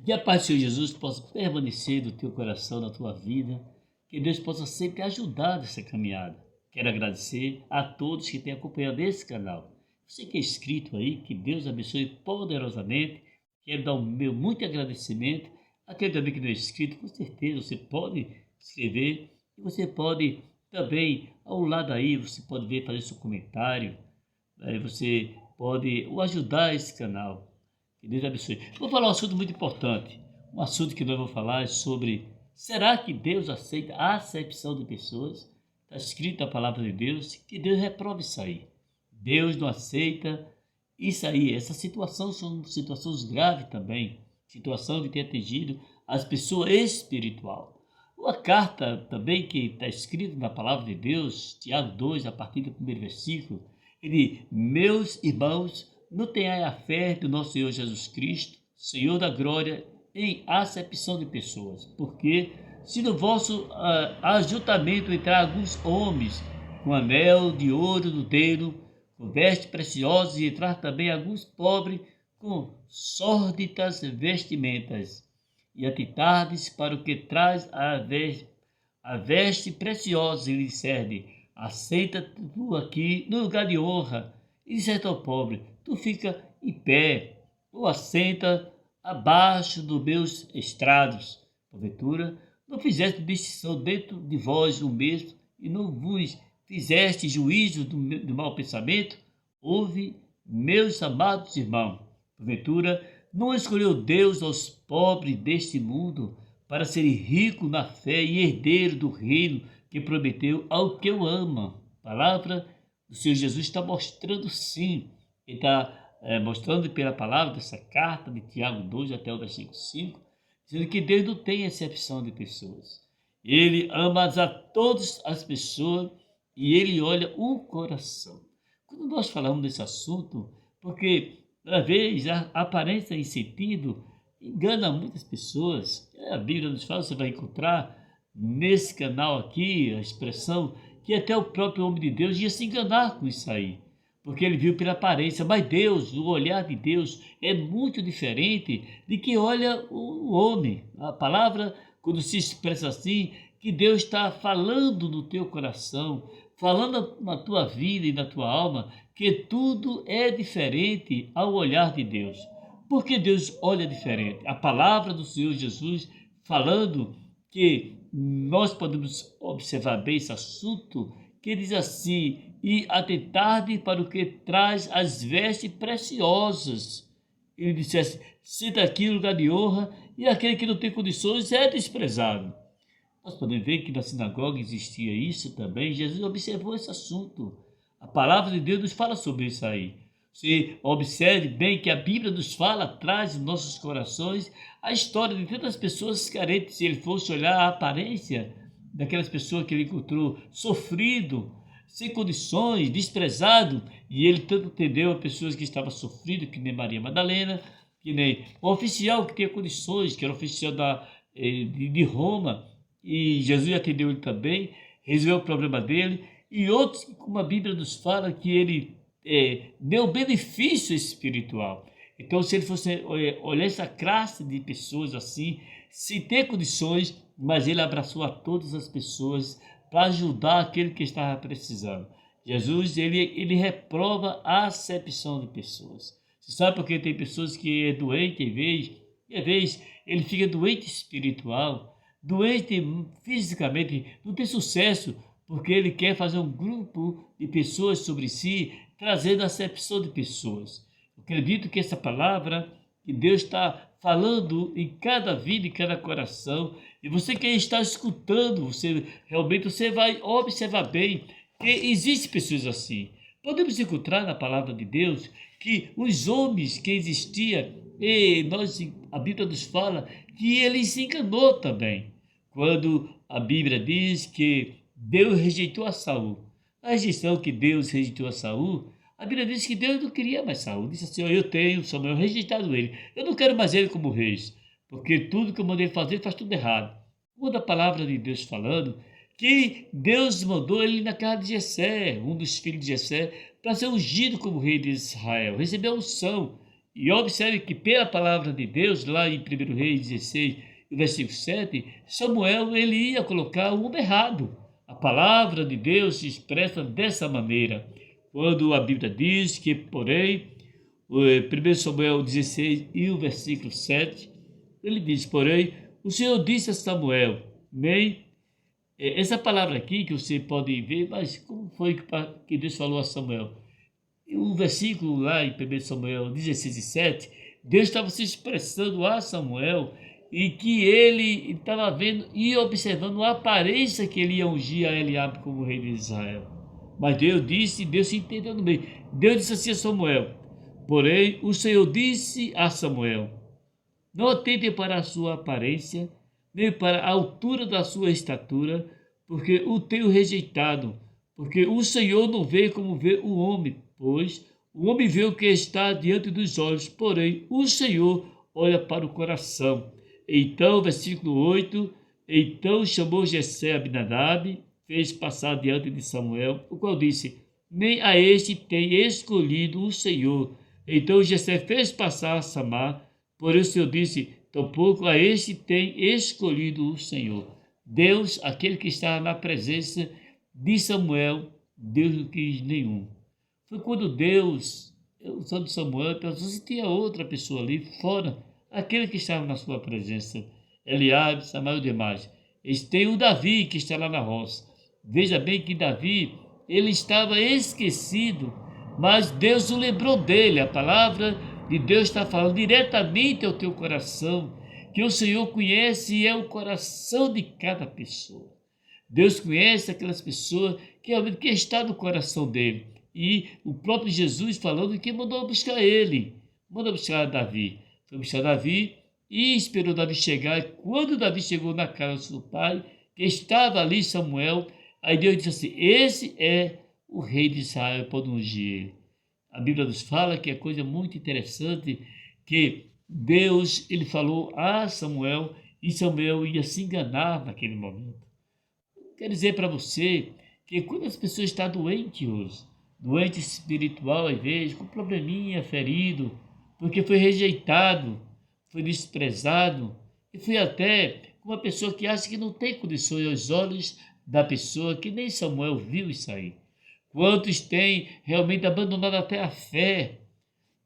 Que a paz do Senhor Jesus possa permanecer no teu coração, na tua vida. Que Deus possa sempre ajudar nessa caminhada. Quero agradecer a todos que têm acompanhado esse canal. Você que é inscrito aí, que Deus abençoe poderosamente. Quero dar o meu muito agradecimento. Aquele também que não é inscrito, com certeza você pode inscrever. E você pode também, ao lado aí, você pode ver, fazer seu comentário. Aí você pode ajudar esse canal. Que Deus abençoe. Vou falar um assunto muito importante. Um assunto que nós vamos falar é sobre: será que Deus aceita a acepção de pessoas? Está escrito na palavra de Deus que Deus reprova isso aí. Deus não aceita isso aí. Essa situação são situações graves também. Situação que tem atingido as pessoas espiritual. Uma carta também que está escrita na palavra de Deus, Tiago 2, a partir do primeiro versículo, ele: meus irmãos, não tenhais a fé do nosso Senhor Jesus Cristo, Senhor da glória, em acepção de pessoas. Porque se no vosso ajuntamento entrar alguns homens com anel de ouro no dedo, com vestes preciosas, e entrar também alguns pobres com sórdidas vestimentas, e atentares para o que traz a veste preciosa, e lhe disser: assenta tu aqui no lugar de honra, e disser ao pobre: tu fica em pé, ou assenta abaixo dos meus estrados. Porventura, não fizeste distinção dentro de vós o mesmo, e não vos fizeste juízo do mau pensamento? Ouve, meus amados irmãos, porventura, não escolheu Deus aos pobres deste mundo para serem ricos na fé e herdeiro do reino que prometeu ao que o ama? A palavra do Senhor Jesus está mostrando sim. Ele está mostrando pela palavra dessa carta de Tiago 2 até o versículo 5, dizendo que Deus não tem exceção de pessoas. Ele ama a todas as pessoas e ele olha o coração. Quando nós falamos desse assunto, porque às vezes a aparência em sentido engana muitas pessoas. A Bíblia nos fala, você vai encontrar nesse canal aqui a expressão que até o próprio homem de Deus ia se enganar com isso aí, porque ele viu pela aparência. Mas Deus, o olhar de Deus é muito diferente de que olha o homem. A palavra, quando se expressa assim, que Deus está falando no teu coração, falando na tua vida e na tua alma, que tudo é diferente ao olhar de Deus. Porque Deus olha diferente. A palavra do Senhor Jesus falando que nós podemos observar bem esse assunto, que diz assim: e atentar-te para o que traz as vestes preciosas. Ele dissesse: senta aqui no lugar de honra, e aquele que não tem condições é desprezado. Nós podemos ver que na sinagoga existia isso também. Jesus observou esse assunto. A palavra de Deus nos fala sobre isso aí. Você observe bem que a Bíblia nos fala, traz em nossos corações a história de tantas pessoas carentes. Se ele fosse olhar a aparência daquelas pessoas que ele encontrou sofrido, sem condições, desprezado, e ele tanto atendeu a pessoas que estavam sofridas, que nem Maria Madalena, que nem o oficial que tinha condições, que era oficial de Roma, e Jesus atendeu ele também, resolveu o problema dele, e outros, como a Bíblia nos fala, que ele deu benefício espiritual. Então, se ele fosse olhar essa classe de pessoas assim, sem ter condições, mas ele abraçou a todas as pessoas para ajudar aquele que estava precisando. Jesus, ele reprova a acepção de pessoas. Você sabe porque tem pessoas que é doente, às vezes ele fica doente espiritual, doente fisicamente, não tem sucesso, porque ele quer fazer um grupo de pessoas sobre si, trazendo a acepção de pessoas. Eu acredito que essa palavra que Deus está falando em cada vida, em cada coração, e você que está escutando, você vai observar bem que existem pessoas assim. Podemos encontrar na palavra de Deus que os homens que existiam, a Bíblia nos fala que ele se enganou também. Quando a Bíblia diz que Deus rejeitou a Saul, a rejeição que Deus rejeitou a Saul, a Bíblia diz que Deus não queria mais Saul. Disse assim: eu tenho Samuel rejeitado ele, eu não quero mais ele como rei, porque tudo que eu mandei fazer, ele faz tudo errado. Quando a palavra de Deus falando que Deus mandou ele na casa de Jessé, um dos filhos de Jessé, para ser ungido como rei de Israel, recebeu a unção. E observe que pela palavra de Deus, lá em 1 Reis 16, versículo 7, Samuel ele ia colocar o homem errado. A palavra de Deus se expressa dessa maneira. Quando a Bíblia diz que, porém, 1 Samuel 16 e o versículo 7, ele diz, porém, o Senhor disse a Samuel, nem essa palavra aqui que você pode ver, mas como foi que Deus falou a Samuel? O versículo lá em 1 Samuel 16 e 7, Deus estava se expressando a Samuel e que ele estava vendo e observando a aparência que ele ia ungir a Eliabe como rei de Israel. Mas Deus disse, Deus se entendeu no meio. Deus disse assim a Samuel, porém o Senhor disse a Samuel, não atente para a sua aparência, nem para a altura da sua estatura, porque o tenho rejeitado, porque o Senhor não vê como vê o homem, pois o homem vê o que está diante dos olhos, porém o Senhor olha para o coração. Então, versículo 8, então chamou Jessé Abinadab, fez passar diante de Samuel, o qual disse, nem a este tem escolhido o Senhor. Então Jessé fez passar a Samar, porém o Senhor disse, tampouco a este tem escolhido o Senhor. Deus, aquele que está na presença de Samuel, Deus não quis nenhum. Foi quando Deus, usando Samuel, pensou se tinha outra pessoa ali fora, aquele que estava na sua presença, Eliabe, Samuel e demais. Eles têm o Davi que está lá na roça. Veja bem que Davi, ele estava esquecido, mas Deus o lembrou dele. A palavra de Deus está falando diretamente ao teu coração, que o Senhor conhece e é o coração de cada pessoa. Deus conhece aquelas pessoas que está no coração dele. E o próprio Jesus falando que mandou buscar ele, mandou buscar Davi. Foi buscar Davi e esperou Davi chegar. E quando Davi chegou na casa do seu pai, que estava ali Samuel, aí Deus disse assim, esse é o rei de Israel, pode ungir ele. A Bíblia nos fala que é coisa muito interessante, que Deus, ele falou a Samuel, e Samuel ia se enganar naquele momento. Quero dizer para você que quando as pessoas estão doentes hoje, doente espiritual às vezes, com probleminha, ferido, porque foi rejeitado, foi desprezado, e foi até uma pessoa que acha que não tem condições aos olhos da pessoa, que nem Samuel viu isso aí. Quantos têm realmente abandonado até a fé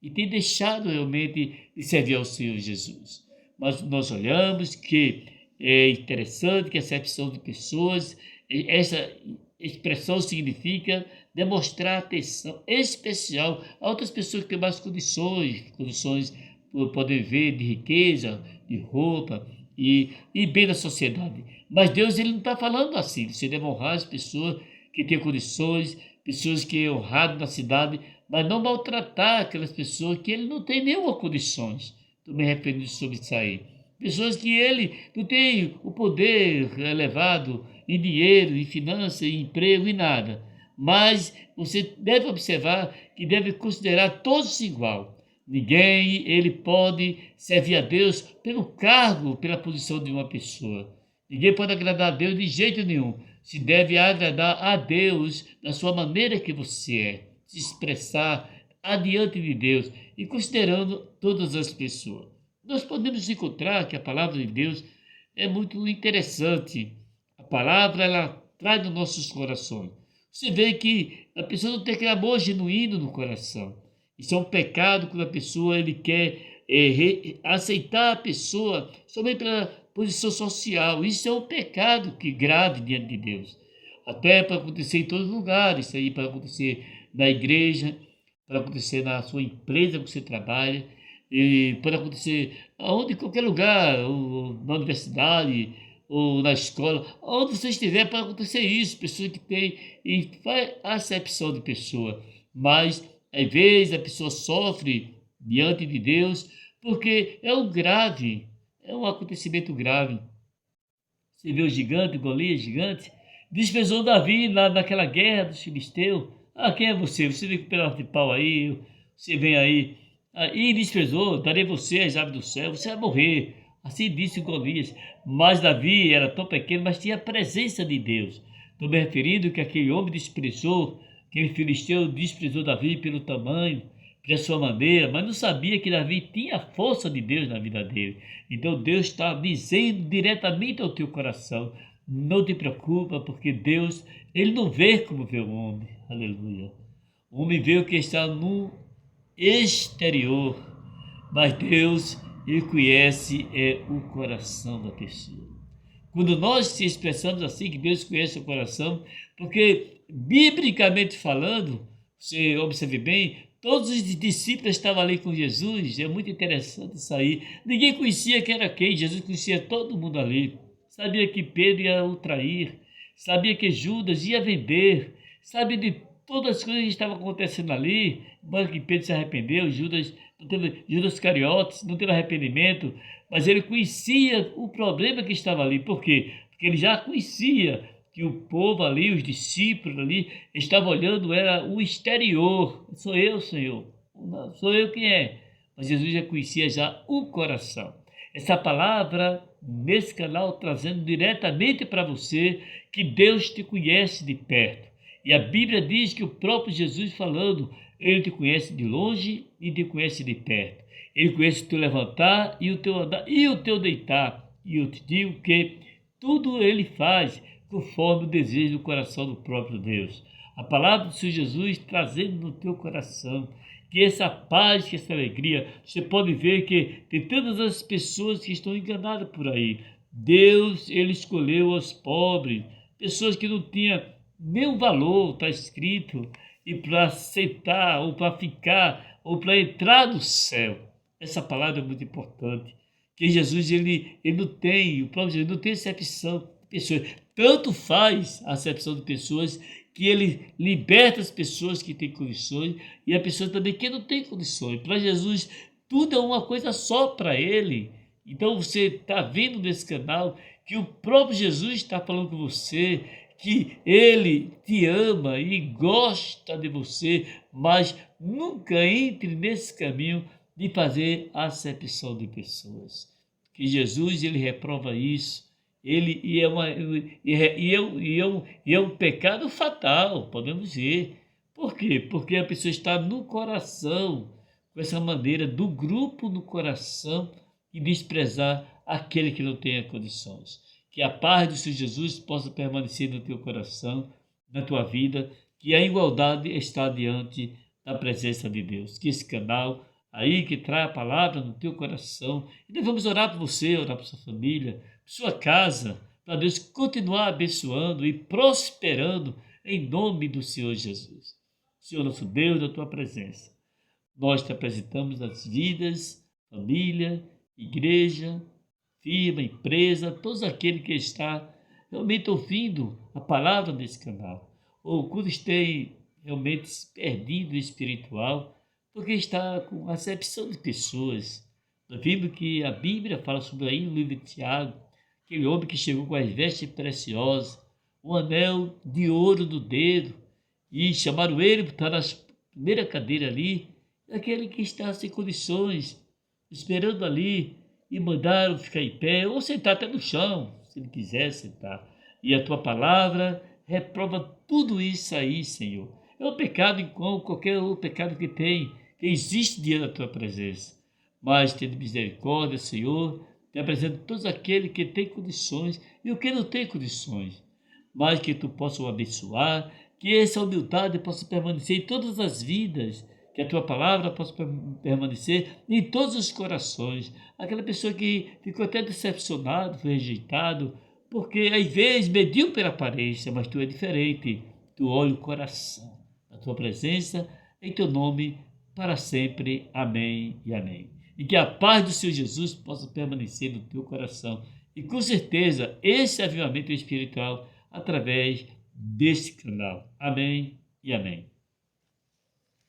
e têm deixado realmente de servir ao Senhor Jesus. Mas nós olhamos que é interessante que a acepção de pessoas, essa expressão significa demonstrar atenção especial a outras pessoas que têm mais condições podem ver de riqueza, de roupa e bem da sociedade. Mas Deus ele não está falando assim. Você deve honrar as pessoas que têm condições, pessoas que é honrado na cidade, mas não maltratar aquelas pessoas que ele não tem nenhuma condições. Estou me referindo sobre isso aí. Pessoas que ele não tem o poder elevado em dinheiro, em finanças, em emprego, em nada. Mas você deve observar que deve considerar todos igual. Ninguém ele pode servir a Deus pelo cargo, pela posição de uma pessoa. Ninguém pode agradar a Deus de jeito nenhum. Se deve agradar a Deus da sua maneira que você é, se expressar adiante de Deus e considerando todas as pessoas. Nós podemos encontrar que a palavra de Deus é muito interessante. A palavra ela traz nos nossos corações. Você vê que a pessoa não tem aquele amor genuíno no coração. Isso é um pecado quando a pessoa ele quer aceitar a pessoa somente pela posição social. Isso é um pecado que grave diante de Deus. Até para acontecer em todos os lugares. Isso aí para acontecer na igreja, para acontecer na sua empresa que você trabalha, e pode acontecer aonde, em qualquer lugar, ou na universidade, ou na escola, onde você estiver, pode acontecer isso. Pessoas que têm e faz acepção de pessoa, mas às vezes a pessoa sofre diante de Deus porque é um grave, é um acontecimento grave. Você vê o gigante, Golias, gigante, desprezou Davi naquela guerra dos filisteus. Ah, quem é você? Você vem com um pedaço de pau aí, você vem aí, e desprezou, darei você as aves do céu, você vai morrer. Assim disse Golias. Mas Davi era tão pequeno, mas tinha a presença de Deus. Estou me referindo que aquele homem desprezou, aquele filisteu desprezou Davi pelo tamanho, de sua maneira, mas não sabia que Davi tinha a força de Deus na vida dele. Então Deus está dizendo diretamente ao teu coração: não te preocupa, porque Deus, ele não vê como vê o homem. Aleluia. O homem vê o que está no exterior, mas Deus, ele conhece o coração da pessoa. Quando nós se expressamos assim, que Deus conhece o coração, porque, biblicamente falando, você observe bem, todos os discípulos estavam ali com Jesus. É muito interessante isso aí. Ninguém conhecia quem era quem. Jesus conhecia todo mundo ali. Sabia que Pedro ia o trair. Sabia que Judas ia vender. Sabia de todas as coisas que estavam acontecendo ali. Mas que Pedro se arrependeu. Judas Iscariotes não teve arrependimento. Mas ele conhecia o problema que estava ali. Por quê? Porque ele já conhecia que o povo ali, os discípulos ali, estavam olhando, era o exterior. Sou eu, Senhor. Não, sou eu quem é. Mas Jesus já conhecia já o coração. Essa palavra, nesse canal, trazendo diretamente para você que Deus te conhece de perto. E a Bíblia diz que o próprio Jesus falando, ele te conhece de longe e te conhece de perto. Ele conhece o teu levantar e o teu andar e o teu deitar. E eu te digo que tudo ele faz conforme o desejo do coração do próprio Deus. A palavra do Senhor Jesus trazendo no teu coração que essa paz, que essa alegria, você pode ver que tem todas as pessoas que estão enganadas por aí. Deus, ele escolheu os pobres, pessoas que não tinham nenhum valor, está escrito, e para aceitar, ou para ficar, ou para entrar no céu. Essa palavra é muito importante. Que Jesus, ele não tem, o próprio Jesus não tem acepção de pessoas. Tanto faz a acepção de pessoas que ele liberta as pessoas que têm condições e a pessoa também que não tem condições. Para Jesus, tudo é uma coisa só para ele. Então você está vendo nesse canal que o próprio Jesus está falando com você, que ele te ama e gosta de você, mas nunca entre nesse caminho de fazer acepção de pessoas. Que Jesus, ele reprova isso. É um pecado fatal, podemos dizer. Por quê? Porque a pessoa está no coração, com essa maneira do grupo no coração e desprezar aquele que não tem condições. Que a paz do Senhor Jesus possa permanecer no teu coração, na tua vida, que a igualdade está diante da presença de Deus. Que esse canal aí que traz a palavra no teu coração, e nós vamos orar por você, orar por sua família, por sua casa, para Deus continuar abençoando e prosperando em nome do Senhor Jesus. Senhor nosso Deus, da tua presença, nós te apresentamos as vidas, família, igreja, firma, empresa, todos aqueles que está realmente ouvindo a palavra desse canal, ou quando esteja realmente perdido espiritual, porque está com acepção de pessoas. Nós vimos que a Bíblia fala sobre aí no livro de Tiago, aquele homem que chegou com as vestes preciosas, um anel de ouro no dedo, e chamaram ele para estar na primeira cadeira ali, aquele que está sem condições, esperando ali, e mandaram ficar em pé, ou sentar até no chão, se ele quiser sentar. E a tua palavra reprova tudo isso aí, Senhor. É um pecado igual qualquer outro pecado que existe diante da tua presença. Mas tendo misericórdia, Senhor, te apresento todos aqueles que têm condições e o que não tem condições. Mas que tu possa o abençoar, que essa humildade possa permanecer em todas as vidas, que a tua palavra possa permanecer em todos os corações. Aquela pessoa que ficou até decepcionado, foi rejeitado, porque às vezes mediu pela aparência, mas tu é diferente. Tu olha o coração. A tua presença, em teu nome, para sempre. Amém e amém. E que a paz do Senhor Jesus possa permanecer no teu coração. E com certeza, esse avivamento espiritual através desse canal. Amém e amém.